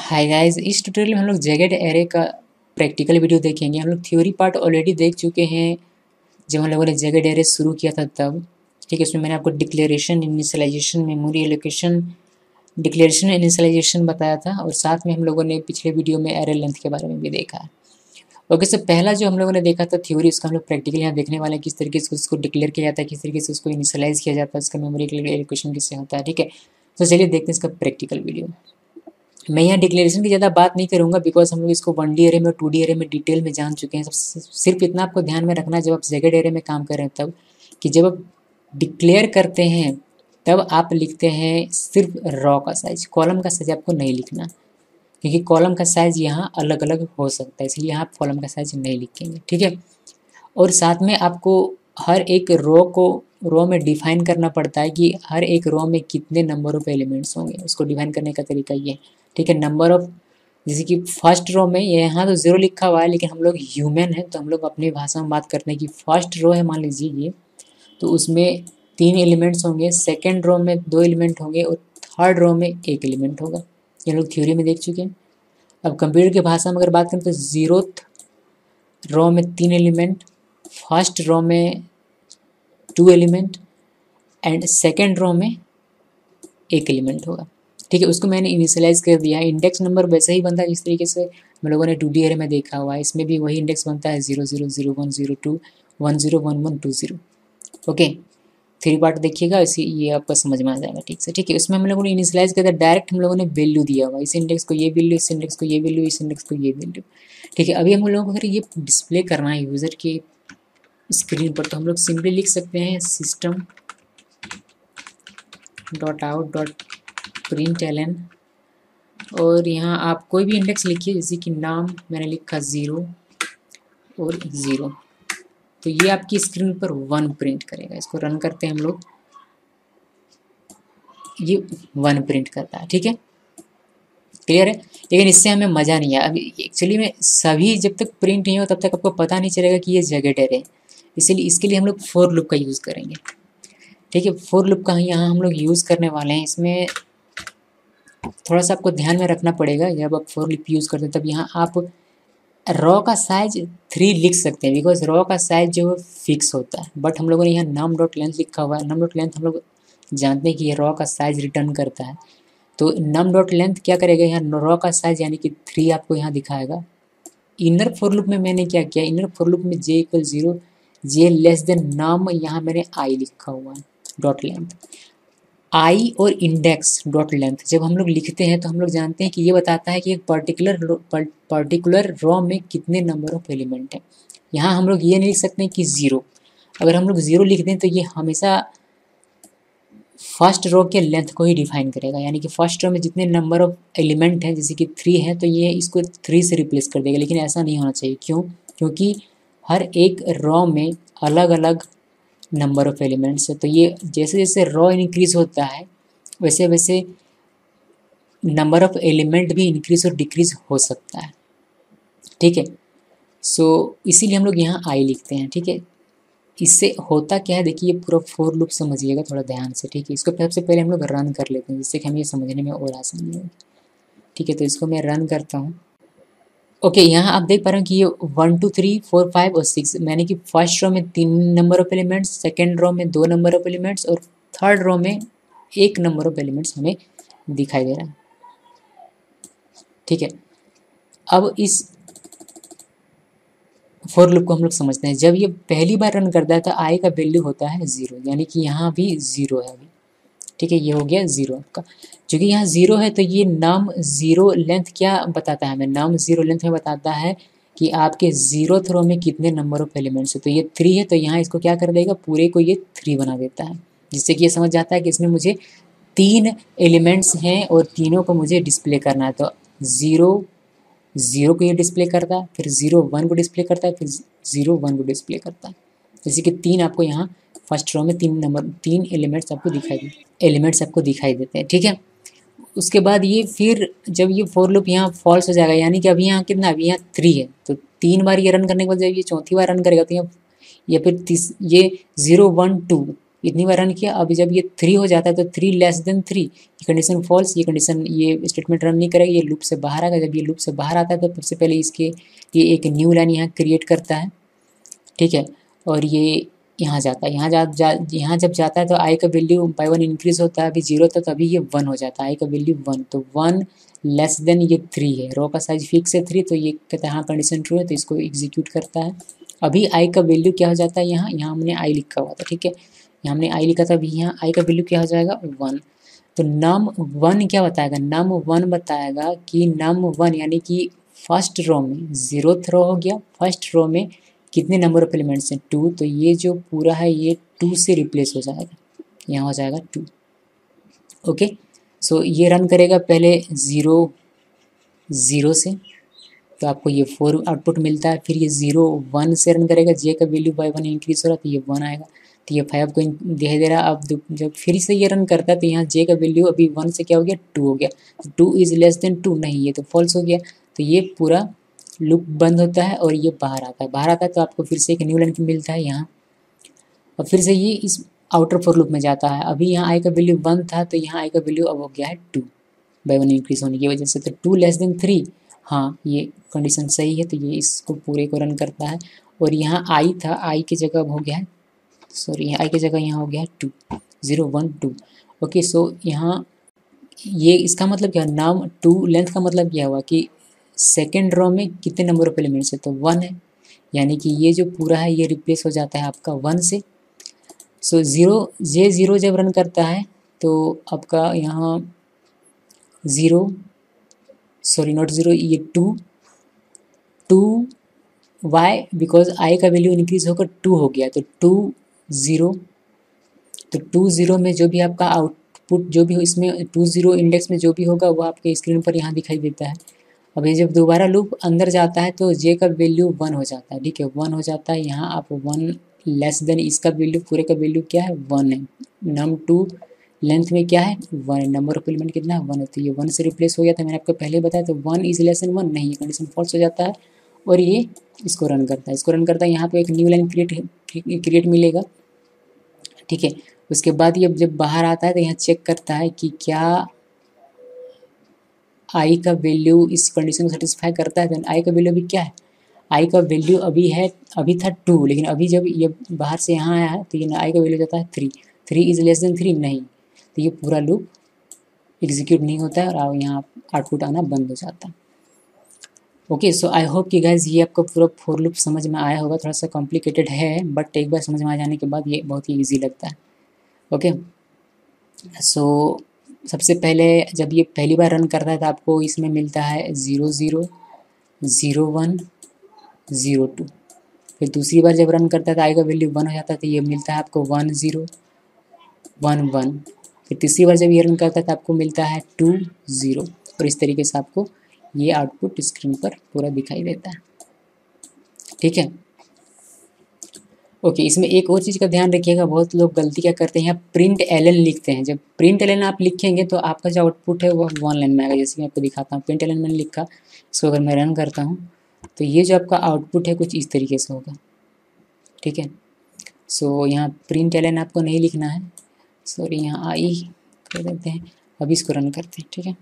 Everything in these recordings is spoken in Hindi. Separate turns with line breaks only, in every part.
हाय गाइस, इस ट्यूटोरियल में हम लोग जेगेड एरे का प्रैक्टिकल वीडियो देखेंगे। हम लोग थ्योरी पार्ट ऑलरेडी देख चुके हैं जब हम लोगों ने जेगेड एरे शुरू किया था तब। ठीक है, इसमें मैंने आपको declaration, initialisation, memory allocation, declaration initialisation बताया था, और साथ में हम लोगों ने पिछले वीडियो में एरे लेंथ के बारे में भी देखा है। ओके, सर पहला जो हम लोगों ने देखा था थ्योरी, उसका हम लोग प्रैक्टिकल यहाँ देखने वाले हैं, किस तरीके से उसको डिक्लेयर किया जाता है, किस तरीके से उसको इनिशियलाइज किया जाता है, उसका मेमोरी एलोकेशन किससे होता है। ठीक है, तो चलिए देखते हैं इसका प्रैक्टिकल वीडियो। मैं यहाँ डिक्लेरेशन की ज़्यादा बात नहीं करूँगा, बिकॉज हम लोग इसको 1D एरे में और 2D एरे में डिटेल में जान चुके हैं। सब सिर्फ इतना आपको ध्यान में रखना है जब आप जेगेड एरे में काम कर रहे हैं तब, कि जब आप डिक्लेयर करते हैं तब आप लिखते हैं सिर्फ रॉ का साइज, कॉलम का साइज आपको नहीं लिखना, क्योंकि कॉलम का साइज यहाँ अलग अलग हो सकता है, इसलिए यहाँ आप कॉलम का साइज नहीं लिखेंगे। ठीक है, और साथ में आपको हर एक रो में डिफाइन करना पड़ता है कि हर एक रो में कितने नंबर ऑफ एलिमेंट्स होंगे। उसको डिफाइन करने का तरीका ये है। ठीक है, नंबर ऑफ, जैसे कि फर्स्ट रो में यहाँ तो 0 लिखा हुआ है, लेकिन हम लोग ह्यूमन हैं तो हम लोग अपनी भाषा में बात करते हैं कि फर्स्ट रो है मान लीजिए ये, तो उसमें 3 एलिमेंट्स होंगे, सेकेंड रो में 2 एलिमेंट होंगे और थर्ड रो में 1 एलिमेंट होगा। ये लोग थ्योरी में देख चुके हैं। अब कंप्यूटर की भाषा में अगर बात करें तो 0th रो में 3 एलिमेंट, फर्स्ट रो में 2 एलिमेंट एंड सेकेंड रो में 1 एलिमेंट होगा। ठीक है, उसको मैंने इनिशियलाइज कर दिया है। इंडेक्स नंबर वैसे ही बनता है जिस तरीके से हम लोगों ने 2D एरे में देखा हुआ है, इसमें भी वही इंडेक्स बनता है 0 0 0 1 0 2 1 0 1 1 2 0। ओके, थ्री पार्ट देखिएगा, इसी ये आपको समझ में आ जाएगा ठीक से। ठीक है, उसमें हम लोगों ने इनिशियलाइज कर दिया, डायरेक्ट हम लोगों ने वैल्यू दिया हुआ, इस इंडेक्स को ये वैल्यू, इस इंडेक्स को ये वैल्यू, इस इंडेक्स को ये वैल्यू। ठीक है, अभी हम लोगों को अगर ये डिस्प्ले करना है यूज़र की स्क्रीन पर, तो हम लोग सिंपली लिख सकते हैं system dot out dot println, और यहाँ आप कोई भी इंडेक्स लिखिए, जैसे कि नाम मैंने लिखा 0 और 0, तो ये आपकी स्क्रीन पर 1 प्रिंट करेगा। इसको रन करते हैं हम लोग, ये 1 प्रिंट करता है। ठीक है, क्लियर है। लेकिन इससे हमें मज़ा नहीं आया। अभी एक्चुअली में सभी जब तक प्रिंट नहीं हो तब तक आपको पता नहीं चलेगा कि ये जेगेड एरे है, इसीलिए इसके लिए हम लोग फॉर लूप का यूज़ करेंगे। ठीक है, फॉर लूप का यहाँ हम लोग यूज़ करने वाले हैं। इसमें थोड़ा सा आपको ध्यान में रखना पड़ेगा, जब आप फॉर लूप यूज़ करते हैं तब यहाँ आप रॉ का साइज 3 लिख सकते हैं, बिकॉज रॉ का साइज जो है फिक्स होता है। बट हम लोगों ने यहाँ नम डॉट लेंथ लिखा हुआ है। नम डॉट लेंथ हम लोग जानते हैं कि ये रॉ का साइज रिटर्न करता है, तो नम डॉट लेंथ क्या करेगा, यहाँ रॉ का साइज यानी कि 3 आपको यहाँ दिखाएगा। इनर फॉर लूप में मैंने क्या किया, इनर फॉर लूप में j = 0, j लेस देन नम, यहाँ मैंने i लिखा हुआ है डॉट लेंथ। आई और इंडेक्स डॉट लेंथ जब हम लोग लिखते हैं तो हम लोग जानते हैं कि ये बताता है कि एक पर्टिकुलर रॉ में कितने नंबर ऑफ एलिमेंट हैं। यहाँ हम लोग ये नहीं लिख सकते कि 0। अगर हम लोग 0 लिख दें तो ये हमेशा फर्स्ट रो के लेंथ को ही डिफाइन करेगा, यानी कि फर्स्ट रो में जितने नंबर ऑफ एलिमेंट हैं, जैसे कि 3 है तो ये इसको 3 से रिप्लेस कर देगा। लेकिन ऐसा नहीं होना चाहिए, क्यों? क्योंकि हर एक रॉ में अलग अलग नंबर ऑफ एलिमेंट्स है, तो ये जैसे जैसे रॉ इंक्रीज होता है वैसे वैसे नंबर ऑफ एलिमेंट भी इंक्रीज और डिक्रीज हो सकता है। ठीक है, सो इसीलिए हम लोग यहाँ आई लिखते हैं। ठीक है, इससे होता क्या है, देखिए ये पूरा फॉर लूप समझिएगा थोड़ा ध्यान से। ठीक है, इसको सबसे पहले हम लोग रन कर लेते हैं, जिससे कि हमें ये समझने में और आसानी होगी। ठीक है, तो इसको मैं रन करता हूँ। ओके, यहाँ आप देख पा रहे हो कि ये 1 2 3 4 5 और 6, मैंने कि फर्स्ट रो में 3 number of elements, second row में 2 नंबर ऑफ एलिमेंट्स और थर्ड रो में 1 नंबर ऑफ एलिमेंट्स हमें दिखाई दे रहा है। ठीक है, अब इस फॉर लूप को हम लोग समझते हैं। जब ये पहली बार रन करता है तो आई का वैल्यू होता है 0, यानी कि यहाँ भी 0 है अभी। ठीक है, ये हो गया 0 आपका। क्योंकि यहाँ 0 है तो ये नम 0 लेंथ क्या बताता है हमें, नम 0 लेंथ में बताता है कि आपके 0th रो में कितने नंबर ऑफ एलिमेंट्स है। तो ये 3 है, तो यहाँ इसको क्या कर देगा, पूरे को ये 3 बना देता है, जिससे कि ये समझ जाता है कि इसमें मुझे 3 एलिमेंट्स हैं और तीनों को मुझे डिस्प्ले करना है। तो 0 को ये डिस्प्ले करता है, फिर 0 1 को डिस्प्ले करता है, फिर 0 1 को डिस्प्ले करता है। जैसे कि 3 आपको यहाँ फर्स्ट रो में 3 एलिमेंट्स आपको दिखाई देते हैं। ठीक है, उसके बाद ये फिर जब ये फॉर लूप यहाँ फॉल्स हो जाएगा, यानी कि अभी यहाँ कितना, अभी यहाँ 3 है, तो 3 बार ये रन करने के बाद जब ये चौथी बार रन करेगा तो ये फिर ये 0 1 2 इतनी बार रन किया। अभी जब ये 3 हो जाता है तो 3 लेस देन 3, ये कंडीशन फॉल्स, ये कंडीशन, ये स्टेटमेंट रन नहीं करेगा, ये लूप से बाहर आएगा। जब ये लूप से बाहर आता है तो सबसे पहले इसके ये एक न्यू लाइन यहाँ क्रिएट करता है, ठीक है। और ये यहाँ जाता है, यहाँ जब जाता है तो आई का वैल्यू बाई 1 इंक्रीज होता है। अभी 0 था तो अभी ये 1 हो जाता है, आई का वैल्यू 1, तो 1 लेस देन ये 3 है, रो का साइज फिक्स है 3, तो ये कहता है हाँ कंडीशन ट्रू है, तो इसको एग्जीक्यूट करता है। अभी आई का वैल्यू क्या हो जाता है, यहाँ हमने आई लिखा हुआ था, ठीक है, यहाँ हमने आई लिखा था, अभी यहाँ आई का वैल्यू क्या हो जाएगा 1। तो num1 क्या बताएगा, num1 बताएगा कि num1 यानी कि फर्स्ट रो में 0th रो हो गया, फर्स्ट रो में कितने नंबर ऑफ एलिमेंट्स हैं 2, तो ये जो पूरा है ये 2 से रिप्लेस हो जाएगा, यहाँ हो जाएगा 2। ओके, सो ये रन करेगा पहले 0 से, तो आपको ये 4 आउटपुट मिलता है। फिर ये 0 1 से रन करेगा, जे का वैल्यू बाई 1 इंक्रीज हो रहा है तो ये 1 आएगा, तो ये 5 को दिखाई दे रहा है। अब जब फिर से ये रन करता है तो यहाँ जे का वैल्यू अभी 1 से क्या हो गया 2 हो गया, तो 2 इज लेस देन 2 नहीं, ये तो फॉल्स हो गया, तो ये पूरा लूप बंद होता है और ये बाहर आता है। बाहर आता है तो आपको फिर से एक न्यू लाइन मिलता है यहाँ, और फिर से ये इस आउटर फॉर लूप में जाता है। अभी यहाँ आई का वैल्यू 1 था तो यहाँ आई का वैल्यू अब हो गया है 2 बाई 1 इंक्रीज होने की वजह से, तो 2 लेस देन 3, हाँ ये कंडीशन सही है, तो ये इसको पूरे को रन करता है। और यहाँ आई था, आई की जगह अब हो गया है, सॉरी आई की जगह यहाँ हो गया है 2, 0 1 2। ओके, सो यहाँ ये इसका मतलब क्या, नाम 2 लेंथ का मतलब क्या हुआ कि सेकेंड रो में कितने नंबर ऑफ एलिमेंट्स है, तो 1 है, यानी कि ये जो पूरा है ये रिप्लेस हो जाता है आपका 1 से। सो 0 जब रन करता है तो आपका यहाँ 0, सॉरी नॉट 0, ये 2 वाई, बिकॉज आई का वैल्यू इंक्रीज होकर 2 हो गया, तो 2 0 में जो भी आपका आउटपुट जो भी हो, इसमें 2 0 इंडेक्स में जो भी होगा वो आपके स्क्रीन पर यहाँ दिखाई देता है। अब ये जब दोबारा लूप अंदर जाता है तो जे का वैल्यू 1 हो जाता है, ठीक है, 1 हो जाता है। यहाँ आप 1 लेस देन इसका वैल्यू, पूरे का वैल्यू क्या है 1 है, num2 लेंथ में क्या है 1 है, नंबर ऑफ एलिमेंट कितना है 1 है, तो ये 1 से रिप्लेस हो गया था, मैंने आपको पहले बताया, तो 1 इज लेस देन 1 नहीं, ये कंडीशन फॉल्स हो जाता है। और ये इसको रन करता है, यहाँ पे एक न्यू लाइन क्रिएट मिलेगा, ठीक है। उसके बाद ये जब बाहर आता है तो यहाँ चेक करता है कि क्या आई का वैल्यू इस कंडीशन को सेटिस्फाई करता है। आई का वैल्यू अभी क्या है, आई का वैल्यू अभी था 2, लेकिन अभी जब ये बाहर से यहाँ आया है तो ये आई का वैल्यू जाता है 3 इज लेस देन 3 नहीं, तो ये पूरा लूप एग्जीक्यूट नहीं होता है और यहाँ आउटपुट आना बंद हो जाता है। ओके, सो आई होप कि गाइज ये आपको पूरा फॉर लूप समझ में आया होगा। थोड़ा सा कॉम्प्लिकेटेड है बट एक बार समझ में आ जाने के बाद ये बहुत ही ईजी लगता है। ओके, सो सबसे पहले जब ये पहली बार रन करता है तो आपको इसमें मिलता है 0 0 0 1 0 2। फिर दूसरी बार जब रन करता है तो आई का वैल्यू 1 हो जाता है, तो ये मिलता है आपको 1 0 1 1। फिर तीसरी बार जब ये रन करता है तो आपको मिलता है 2 0, और इस तरीके से आपको ये आउटपुट स्क्रीन पर पूरा दिखाई देता है, ठीक है। ओके, इसमें एक और चीज़ का ध्यान रखिएगा, बहुत लोग गलती क्या करते हैं, यहाँ प्रिंट एल लिखते हैं। जब प्रिंट एल आप लिखेंगे तो आपका जो आउटपुट है वो 1 लाइन में आएगा। जैसे मैं आपको दिखाता हूँ, प्रिंट एल मैंने लिखा, इसको अगर मैं रन करता हूँ तो ये जो आपका आउटपुट है कुछ इस तरीके से होगा, ठीक है। सो यहाँ प्रिंट एल आपको नहीं लिखना है, सॉरी यहाँ आई कर देते हैं। अब इसको रन करते हैं, ठीक है।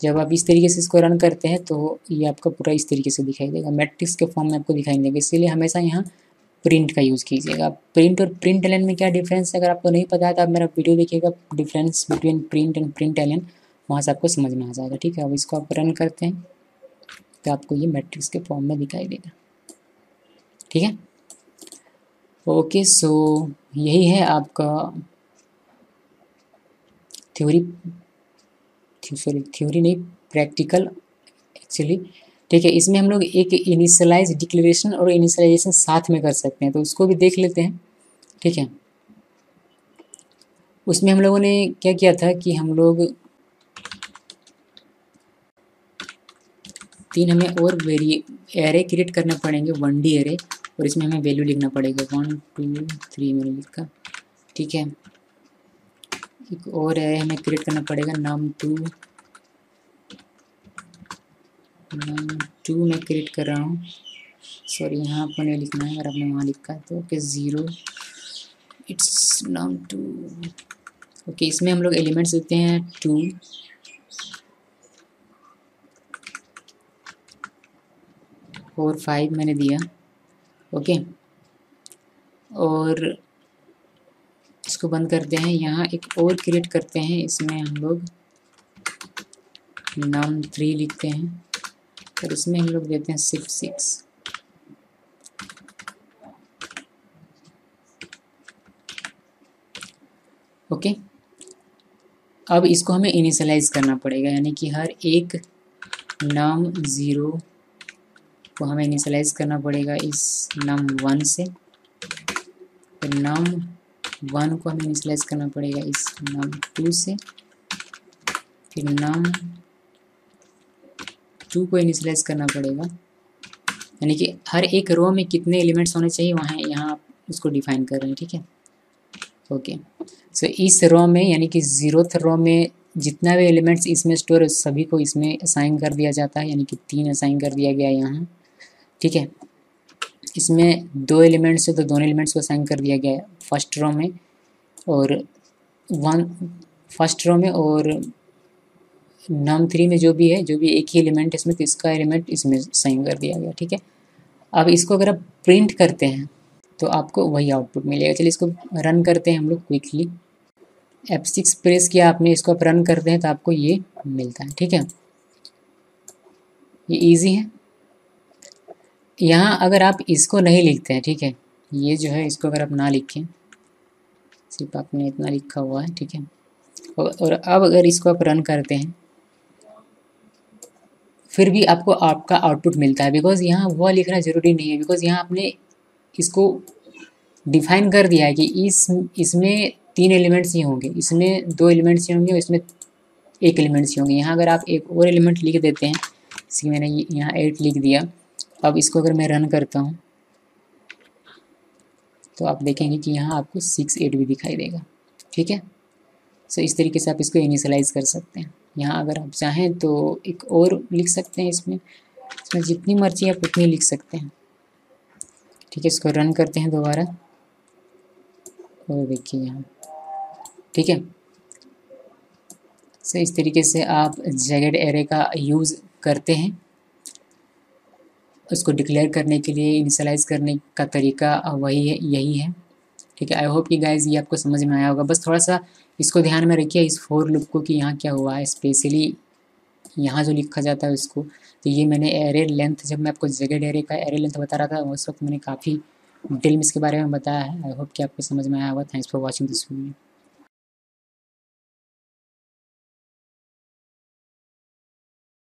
जब आप इस तरीके से इसको रन करते हैं तो ये आपका पूरा इस तरीके से दिखाई देगा, मैट्रिक्स के फॉर्म में आपको दिखाई देगा। इसीलिए हमेशा यहाँ प्रिंट का यूज़ कीजिएगा। प्रिंट और प्रिंट एलन में क्या डिफरेंस है, अगर आपको नहीं पता है तो आप मेरा वीडियो देखिएगा, difference between print and println, वहाँ से आपको समझ में आ जाएगा, ठीक है। अब इसको आप रन करते हैं तो आपको ये मैट्रिक्स के फॉर्म में दिखाई देगा, ठीक है। ओके, सो यही है आपका थ्योरी नहीं, प्रैक्टिकल एक्चुअली, ठीक है। इसमें हम लोग एक इनिशियलाइज डिक्लेरेशन और इनिशियलाइजेशन साथ में कर सकते हैं, तो उसको भी देख लेते हैं, ठीक है। उसमें हम लोगों ने क्या किया था कि हम लोग 3 हमें और एरे क्रिएट करना पड़ेंगे, 1D एरे, और इसमें हमें वैल्यू लिखना पड़ेगा 1 2 3 मैंने लिखा, ठीक है। एक और एरे हमें क्रिएट करना पड़ेगा num2 मैं क्रिएट कर रहा हूँ, सॉरी यहाँ आपको नहीं लिखना है, अगर आपने वहाँ लिखा है तो ओके 0 इट्स नाम 2। ओके, इसमें हम लोग एलिमेंट्स देते हैं 2, 4, 5 मैंने दिया। ओके, और इसको बंद करते हैं। यहाँ एक और क्रिएट करते हैं, इसमें हम लोग नाम 3 लिखते हैं और इसमें हम लोग देते हैं 6, 6। ओके, अब इसको हमें इनिशियलाइज करना पड़ेगा, यानी कि हर एक नाम 0 को हमें इनिशियलाइज करना पड़ेगा इस नाम 1 से, फिर नाम 1 को हमें इनिशियलाइज करना पड़ेगा इस नाम 2 से, फिर नाम 2 को इनिशियलाइज करना पड़ेगा, यानी कि हर एक रो में कितने एलिमेंट्स होने चाहिए वहाँ यहाँ आप उसको डिफाइन कर रहे हैं। ठीक है, ओके। सो इस रो में, यानी कि 0th रो में जितना भी एलिमेंट्स इसमें स्टोर है सभी को इसमें असाइन कर दिया जाता है, यानी कि 3 असाइन कर दिया गया यहाँ। ठीक है, इसमें 2 एलिमेंट्स है तो दोनों एलिमेंट्स को असाइन कर दिया गया है फर्स्ट रो में, और फर्स्ट रो में, और नाम 3 में जो भी है, जो भी एक ही एलिमेंट है इसमें, तो इसका एलिमेंट इसमें असाइन कर दिया गया। ठीक है, अब इसको अगर आप प्रिंट करते हैं तो आपको वही आउटपुट मिलेगा। चलिए इसको रन करते हैं हम लोग क्विकली। F6 प्रेस किया आपने, इसको आप रन करते हैं तो आपको ये मिलता है। ठीक है, ये इजी है। यहाँ अगर आप इसको नहीं लिखते हैं, ठीक है, ये जो है इसको अगर आप ना लिखें, सिर्फ आपने इतना लिखा हुआ है। ठीक है, और अब अगर इसको आप रन करते हैं फिर भी आपको आपका आउटपुट मिलता है, बिकॉज यहाँ वो लिखना ज़रूरी नहीं है, बिकॉज यहाँ आपने इसको डिफाइन कर दिया है कि इसमें 3 एलिमेंट्स ही होंगे, इसमें 2 एलिमेंट्स ही होंगे, इसमें 1 एलिमेंट्स ही होंगे। यहाँ अगर आप एक और एलिमेंट लिख देते हैं, इसकी मैंने यहाँ 8 लिख दिया, अब इसको अगर मैं रन करता हूँ तो आप देखेंगे कि यहाँ आपको 6, 8 भी दिखाई देगा। ठीक है, सो इस तरीके से आप इसको इनिशियलाइज कर सकते हैं। यहाँ अगर आप चाहें तो एक और लिख सकते हैं, इसमें जितनी मर्जी आप उतनी लिख सकते हैं। ठीक है, इसको रन करते हैं दोबारा और देखिए यहाँ। ठीक है, सो इस तरीके से आप जेगेड एरे का यूज़ करते हैं, उसको डिक्लेयर करने के लिए इनिशियलाइज करने का तरीका वही है, यही है। ठीक है, आई होप कि गाइज ये आपको समझ में आया होगा। बस थोड़ा सा इसको ध्यान में रखिए इस फॉर लूप को, कि यहाँ क्या हुआ है, स्पेशली यहाँ जो लिखा जाता है उसको। तो ये मैंने एरे लेंथ, जब मैं आपको जेगेड एरे का एरे लेंथ बता रहा था उस वक्त मैंने काफ़ी डिटेल में इसके बारे में बताया है। आई होप कि आपको समझ में आया होगा। Thanks for watching this video.